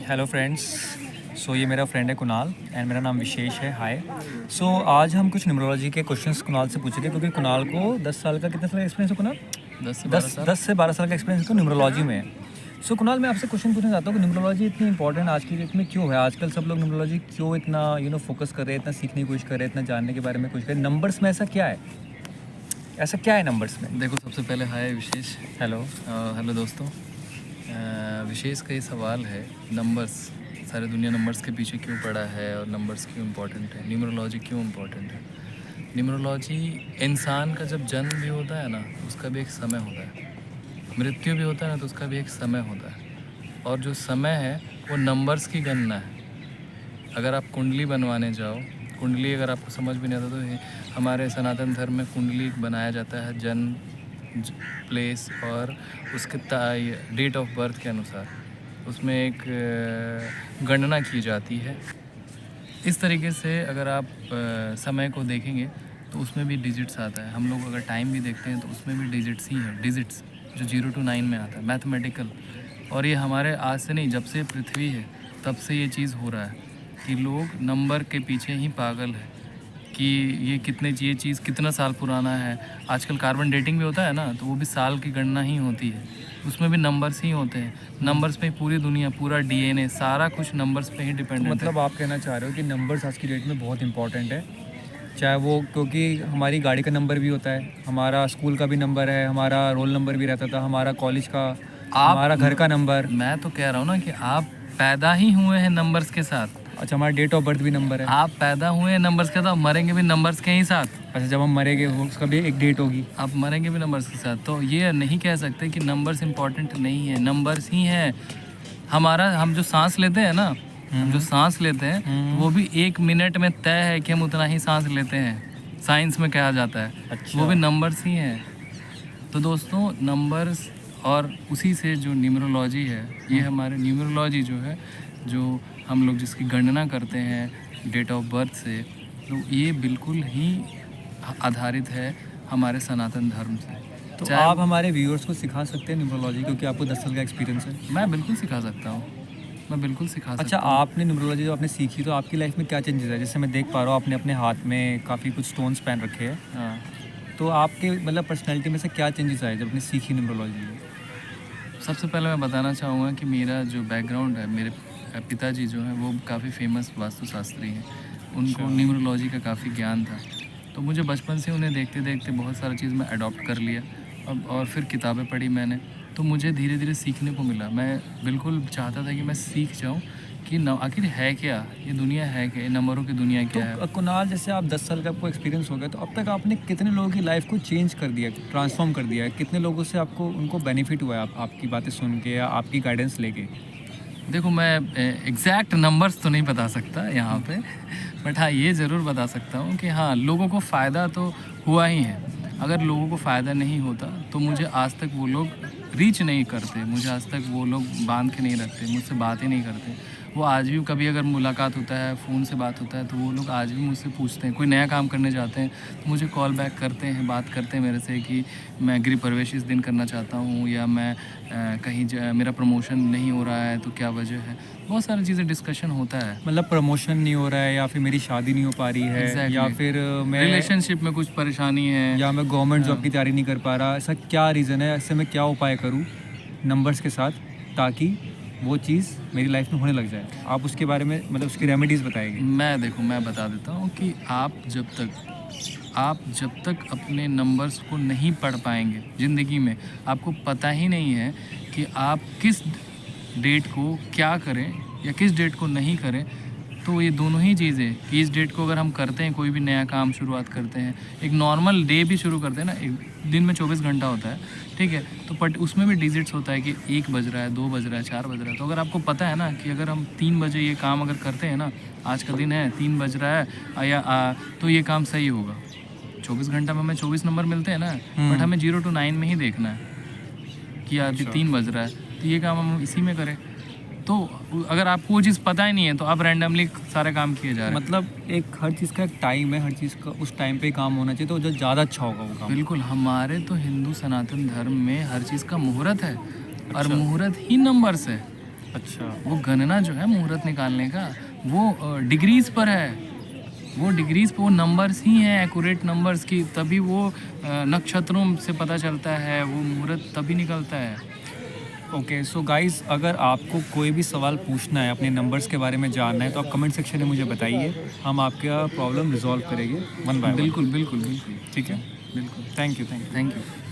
Hello friends. ये मेरा friend है कुणाल एंड मेरा नाम विशेष है। हाय। आज हम कुछ न्यूमरोलॉजी के क्वेश्चंस कुणाल से पूछेंगे क्योंकि कुणाल को 10 साल का कितना साल का एक्सपीरियंस है कुणाल? 10 से 12 साल का एक्सपीरियंस तो न्यूमरोलॉजी में है। कुणाल, मैं आपसे क्वेश्चन पूछना चाहता हूँ कि न्यूमरोलॉजी इतनी इंपॉर्टेंट आज की डेट में क्यों है? आजकल सब लोग न्यूमरोलॉजी क्यों इतना फोकस कर रहे हैं, इतना सीखने की कोशिश कर रहे हैं, इतना जानने के बारे में कोशिश कर रहे हैं? नंबर्स में ऐसा क्या है? नंबर्स में? देखो, सबसे पहले हाय विशेष। हेलो। हेलो दोस्तों। विशेष का ये सवाल है, नंबर्स, सारी दुनिया नंबर्स के पीछे क्यों पड़ा है और नंबर्स क्यों इम्पोर्टेंट है, न्यूमरोलॉजी क्यों इम्पोर्टेंट है? न्यूमरोलॉजी, इंसान का जब जन्म भी होता है ना, उसका भी एक समय होता है, मृत्यु भी होता है ना, तो उसका भी एक समय होता है। और जो समय है वो नंबर्स की गणना है। अगर आप कुंडली बनवाने जाओ, कुंडली अगर आपको समझ भी नहीं आता तो हमारे सनातन धर्म में कुंडली बनाया जाता है जन्म, प्लेस और उसके डेट ऑफ बर्थ के अनुसार। उसमें एक गणना की जाती है। इस तरीके से अगर आप समय को देखेंगे तो उसमें भी डिजिट्स आता है। हम लोग अगर टाइम भी देखते हैं तो उसमें भी डिजिट्स ही हैं, डिजिट्स जो 0 to 9 में आता है, मैथमेटिकल। और ये हमारे आज से नहीं, जब से पृथ्वी है तब से ये चीज़ हो रहा है कि लोग नंबर के पीछे ही पागल है कि ये चीज़ कितना साल पुराना है। आजकल कार्बन डेटिंग भी होता है ना, तो वो भी साल की गणना ही होती है, उसमें भी नंबर्स ही होते हैं। नंबर्स पे पूरी दुनिया, पूरा डीएनए, सारा कुछ नंबर्स पे ही डिपेंडेंट है। मतलब आप कहना चाह रहे हो कि नंबर्स आज की डेट में बहुत इंपॉर्टेंट है, चाहे वो क्योंकि हमारी गाड़ी का नंबर भी होता है, हमारा स्कूल का भी नंबर है, हमारा रोल नंबर भी रहता था, हमारा कॉलेज का, हमारा घर का नंबर। मैं तो कह रहा हूँ ना कि आप पैदा ही हुए हैं नंबर्स के साथ। अच्छा, हमारा डेट ऑफ बर्थ भी नंबर है। आप पैदा हुए हैं नंबर्स के साथ, मरेंगे भी नंबर्स के ही साथ। अच्छा, जब हम मरेंगे उसका भी एक डेट होगी। आप मरेंगे भी नंबर्स के साथ। तो ये नहीं कह सकते कि नंबर्स इंपॉर्टेंट नहीं है, नंबर्स ही हैं। हम जो सांस लेते हैं ना, हम जो सांस लेते हैं वो भी 1 मिनट में तय है कि हम उतना ही सांस लेते हैं, साइंस में कहा जाता है। अच्छा। वो भी नंबर्स ही हैं। तो दोस्तों, नंबर्स और उसी से जो न्यूमरोलॉजी है, ये हमारे न्यूमरोलॉजी जो है, जो हम लोग जिसकी गणना करते हैं डेट ऑफ बर्थ से, तो ये बिल्कुल ही आधारित है हमारे सनातन धर्म से। तो आप हमारे व्यूअर्स को सिखा सकते हैं न्यूमरोलॉजी, क्योंकि आपको 10 साल का एक्सपीरियंस है। मैं बिल्कुल सिखा सकता हूँ, मैं बिल्कुल सिखा सकता अच्छा, हूँ। आपने न्यूमरोलॉजी जो आपने सीखी तो आपकी लाइफ में क्या चेंजेस है? जैसे मैं देख पा रहा हूँ आपने अपने हाथ में काफ़ी कुछ स्टोन्स पहन रखे हैं। हाँ, तो आपके मतलब पर्सनैलिटी में से क्या चेंजेस आए जब आपने सीखी न्यूमरोलॉजी? सबसे पहले मैं बताना चाहूँगा कि मेरा जो बैकग्राउंड है, मेरे पिताजी जो हैं वो काफ़ी फेमस वास्तुशास्त्री हैं। उनको न्यूमरोलॉजी का काफ़ी ज्ञान था, तो मुझे बचपन से उन्हें देखते देखते बहुत सारा चीज़ मैं अडॉप्ट कर लिया। और फिर किताबें पढ़ी मैंने, तो मुझे धीरे धीरे सीखने को मिला। मैं बिल्कुल चाहता था कि मैं सीख जाऊँ कि आखिर है क्या, ये दुनिया है क्या, ये नंबरों की दुनिया क्या है। तो कुणाल, जैसे आप 10 साल का आपको एक्सपीरियंस हो गया, तो अब तक आपने कितने लोगों की लाइफ को चेंज कर दिया, ट्रांसफॉर्म कर दिया है? कितने लोगों से आपको उनको बेनिफिट हुआ है आपकी बातें सुन के या आपकी गाइडेंस लेके? देखो, मैं एग्जैक्ट नंबर्स तो नहीं बता सकता यहाँ पे, बट हाँ, ये ज़रूर बता सकता हूँ कि हाँ, लोगों को फ़ायदा तो हुआ ही है। अगर लोगों को फ़ायदा नहीं होता तो मुझे आज तक वो लोग रीच नहीं करते, मुझे आज तक वो लोग बांध के नहीं रखते, मुझसे बात ही नहीं करते। वो आज भी कभी अगर मुलाकात होता है, फ़ोन से बात होता है, तो वो लोग आज भी मुझसे पूछते हैं, कोई नया काम करने जाते हैं तो मुझे कॉल बैक करते हैं, बात करते हैं मेरे से कि मैं गृह प्रवेश इस दिन करना चाहता हूँ, या मैं मेरा प्रमोशन नहीं हो रहा है तो क्या वजह है। बहुत सारी चीज़ें डिस्कशन होता है। मतलब प्रमोशन नहीं हो रहा है, या फिर मेरी शादी नहीं हो पा रही है, Exactly. या फिर मैं रिलेशनशिप में कुछ परेशानी है, या मैं गवर्नमेंट जॉब की तैयारी नहीं कर पा रहा, ऐसा क्या रीज़न है? ऐसे मैं क्या उपाय करूँ नंबर्स के साथ ताकि वो चीज़ मेरी लाइफ में होने लग जाए? आप उसके बारे में मतलब उसकी रेमेडीज़ बताएंगे? मैं बता देता हूँ कि आप जब तक अपने नंबर्स को नहीं पढ़ पाएंगे ज़िंदगी में, आपको पता ही नहीं है कि आप किस डेट को क्या करें या किस डेट को नहीं करें, तो ये दोनों ही चीज़ें कि इस डेट को अगर हम करते हैं, कोई भी नया काम शुरुआत करते हैं, एक नॉर्मल डे भी शुरू करते हैं ना, एक दिन में 24 घंटा होता है, ठीक है, तो बट उसमें भी डिजिट्स होता है कि 1 बज रहा है, 2 बज रहा है, 4 बज रहा है। तो अगर आपको पता है ना कि अगर हम 3 बजे ये काम अगर करते हैं ना, आज का दिन है, 3 बज रहा है तो ये काम सही होगा। 24 घंटा में हमें 24 नंबर मिलते हैं ना, बट हमें 0 to 9 में ही देखना है कि आज 3 बज रहा है, तो ये काम हम इसी में करें। तो अगर आपको वो चीज़ पता ही नहीं है तो आप रैंडमली सारे काम किए जा रहे हैं। मतलब एक हर चीज़ का एक टाइम है, हर चीज़ का उस टाइम पे काम होना चाहिए, तो जो ज़्यादा अच्छा होगा वो काम। बिल्कुल, हमारे तो हिंदू सनातन धर्म में हर चीज़ का मुहूर्त है। और मुहूर्त ही नंबर्स है। अच्छा वो गणना जो है मुहूर्त निकालने का, वो डिग्रीज पर है। वो डिग्रीज पे वो नंबर्स ही हैं, एक्यूरेट नंबर्स की, तभी वो नक्षत्रों से पता चलता है, वो मुहूर्त तभी निकलता है। ओके सो गाइस, अगर आपको कोई भी सवाल पूछना है, अपने नंबर्स के बारे में जानना है, तो आप कमेंट सेक्शन में मुझे बताइए, हम आपका प्रॉब्लम रिजॉल्व करेंगे वन बाय वन। बिल्कुल बिल्कुल बिल्कुल ठीक है, बिल्कुल। Thank you. Thank you.